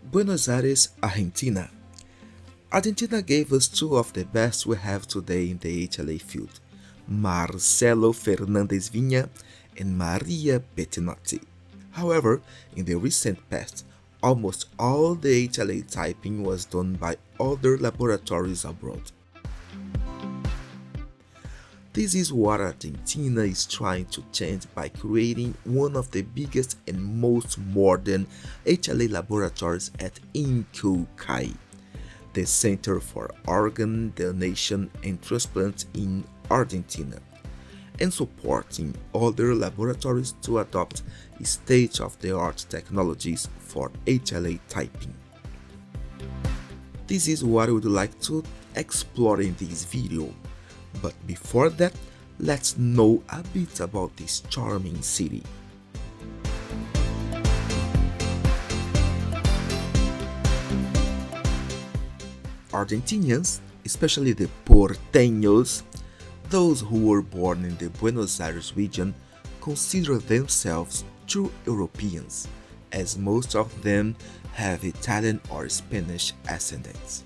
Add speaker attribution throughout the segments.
Speaker 1: Buenos Aires, Argentina. Argentina gave us two of the best we have today in the HLA field, Marcelo Fernandes Vinha and Maria Bettinotti. However, in the recent past, almost all the HLA typing was done by other laboratories abroad. This is what Argentina is trying to change by creating one of the biggest and most modern HLA laboratories at INCUCAI, the Center for Organ Donation and Transplant in Argentina, and supporting other laboratories to adopt state-of-the-art technologies for HLA typing. This is what I would like to explore in this video. But before that, let's know a bit about this charming city. Argentinians, especially the porteños, those who were born in the Buenos Aires region, consider themselves true Europeans, as most of them have Italian or Spanish ascendants.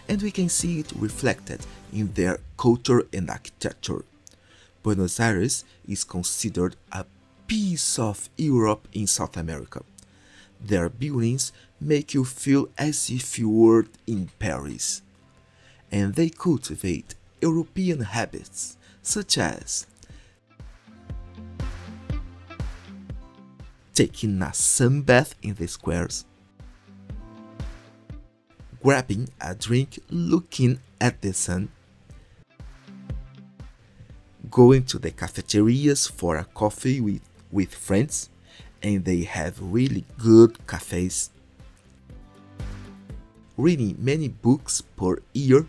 Speaker 1: And we can see it reflected in their culture and architecture. Buenos Aires is considered a piece of Europe in South America. Their buildings make you feel as if you were in Paris. And they cultivate European habits such as taking a sunbath in the squares, grabbing a drink looking at the sun, going to the cafeterias for a coffee with friends, and they have really good cafes, reading many books per year.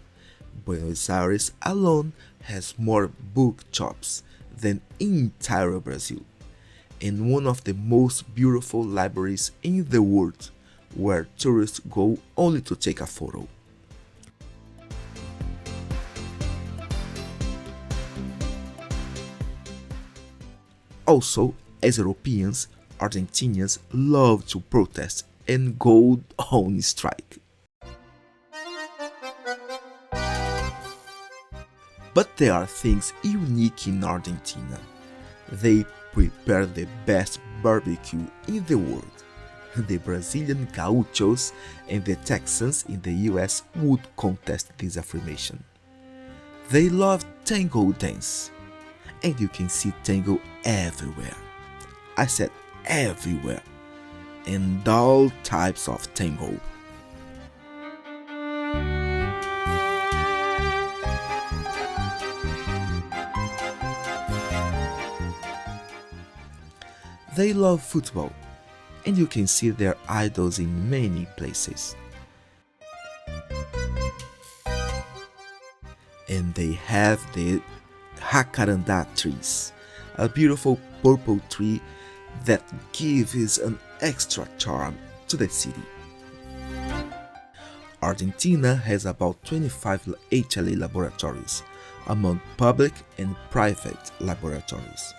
Speaker 1: Buenos Aires alone has more book shops than entire Brazil, and one of the most beautiful libraries in the world, where tourists go only to take a photo. Also, as Europeans, Argentinians love to protest and go on strike. But there are things unique in Argentina. They prepare the best barbecue in the world. The Brazilian gauchos and the Texans in the US would contest this affirmation. They love tango dance, and you can see tango everywhere. I said everywhere, and all types of tango. They love football, and you can see their idols in many places. And they have the jacaranda trees, a beautiful purple tree that gives an extra charm to the city. Argentina has about 25 HLA laboratories, among public and private laboratories.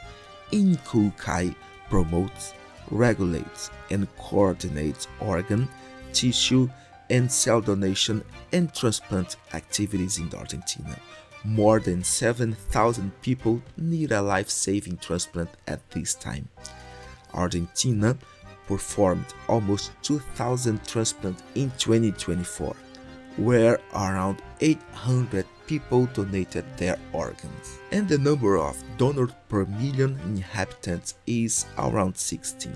Speaker 1: INCUCAI promotes, regulates, and coordinates organ, tissue, and cell donation and transplant activities in Argentina. More than 7,000 people need a life-saving transplant at this time. Argentina performed almost 2,000 transplants in 2024, where around 800 people donated their organs, and the number of donors per million inhabitants is around 16.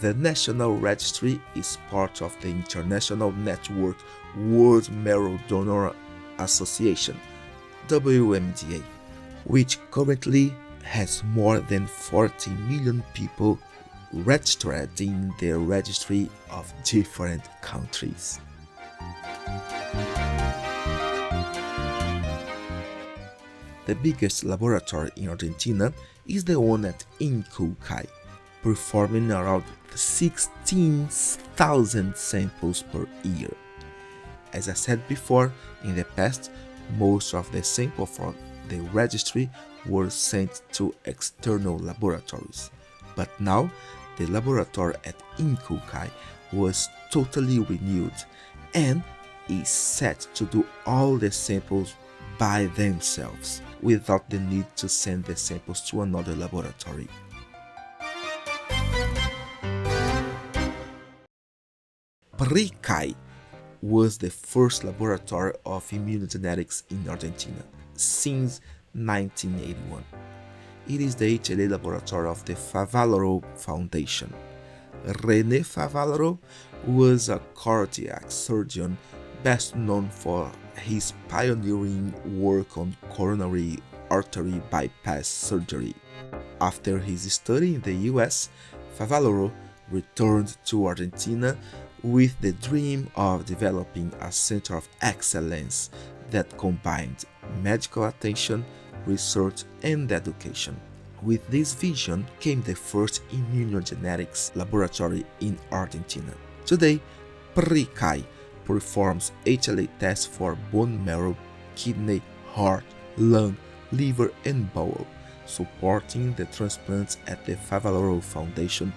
Speaker 1: The National Registry is part of the international network World Marrow Donor Association, WMDA, which currently has more than 40 million people registered in the registry of different countries. The biggest laboratory in Argentina is the one at INCUCAI, performing around 16,000 samples per year. As I said before, in the past, most of the samples from the registry were sent to external laboratories, but now the laboratory at INCUCAI was totally renewed and is set to do all the samples by themselves without the need to send the samples to another laboratory. PRICAI was the first laboratory of immunogenetics in Argentina since 1981. It is the HLA laboratory of the Favaloro Foundation. René Favaloro was a cardiac surgeon best known for his pioneering work on coronary artery bypass surgery. After his study in the US, Favaloro returned to Argentina with the dream of developing a center of excellence that combined medical attention, research, and education. With this vision came the first immunogenetics laboratory in Argentina. Today, PRICAI performs HLA tests for bone marrow, kidney, heart, lung, liver, and bowel, supporting the transplants at the Favaloro Foundation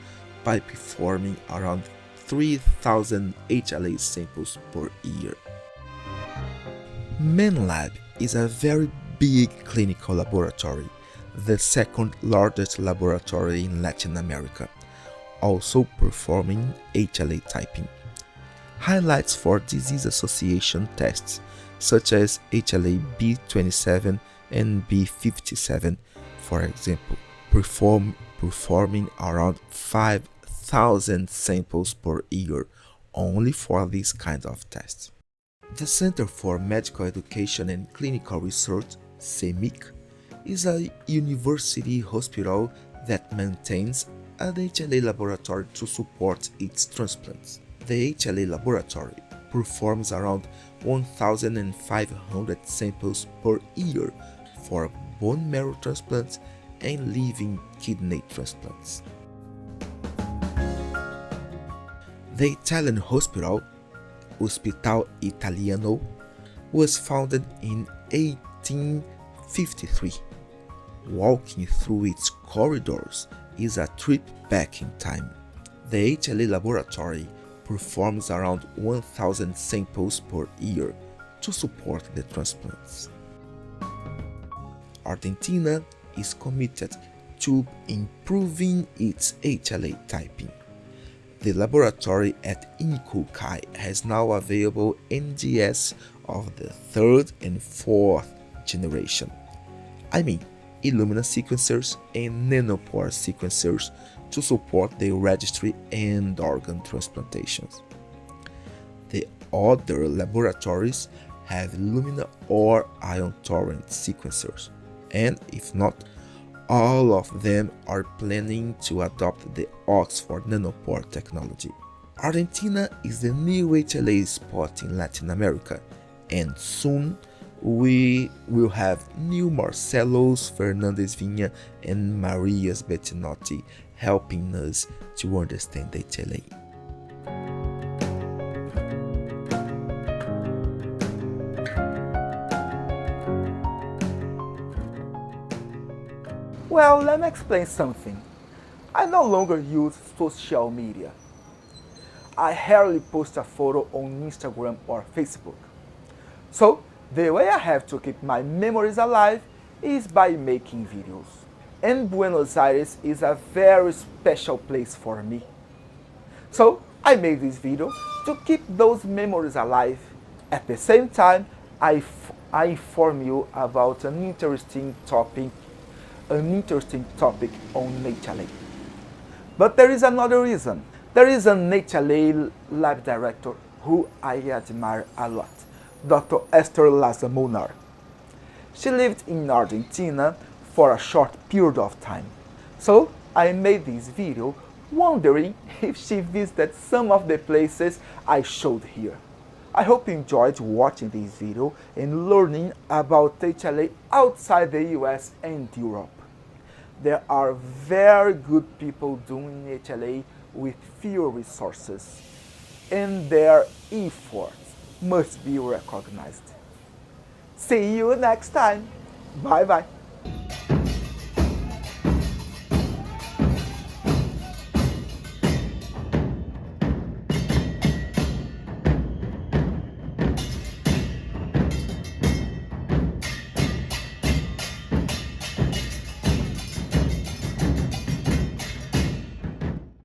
Speaker 1: by performing around 3,000 HLA samples per year. MenLab is a very big clinical laboratory, the second largest laboratory in Latin America, also performing HLA typing. Highlights for disease association tests such as HLA B27 and B57, for example, performing around 5,000 samples per year only for these kinds of tests. The Center for Medical Education and Clinical Research, CEMIC, is a university hospital that maintains an HLA laboratory to support its transplants. The HLA laboratory performs around 1,500 samples per year for bone marrow transplants and living kidney transplants. The Italian hospital, Hospital Italiano, was founded in 1853. Walking through its corridors is a trip back in time. The HLA laboratory performs around 1,000 samples per year to support the transplants. Argentina is committed to improving its HLA typing. The laboratory at INCUCAI has now available NGS of the 3rd and 4th generation. Illumina sequencers and nanopore sequencers to support the registry and organ transplantations. The other laboratories have Illumina or ion torrent sequencers, and if not, all of them are planning to adopt the Oxford nanopore technology. Argentina is the new HLA spot in Latin America, and soon we will have new Marcelos, Fernandes Vinha, and Marias Bettinotti helping us to understand HLA.
Speaker 2: Well, let me explain something. I no longer use social media. I rarely post a photo on Instagram or Facebook. So, the way I have to keep my memories alive is by making videos. And Buenos Aires is a very special place for me. So, I made this video to keep those memories alive. At the same time, I inform you about an interesting topic on HLA. But there is another reason. There is an HLA lab director who I admire a lot, Dr. Esther Lazamunar. She lived in Argentina for a short period of time. So I made this video wondering if she visited some of the places I showed here. I hope you enjoyed watching this video and learning about HLA outside the US and Europe. There are very good people doing HLA with few resources, and their efforts must be recognized. See you next time. Bye bye.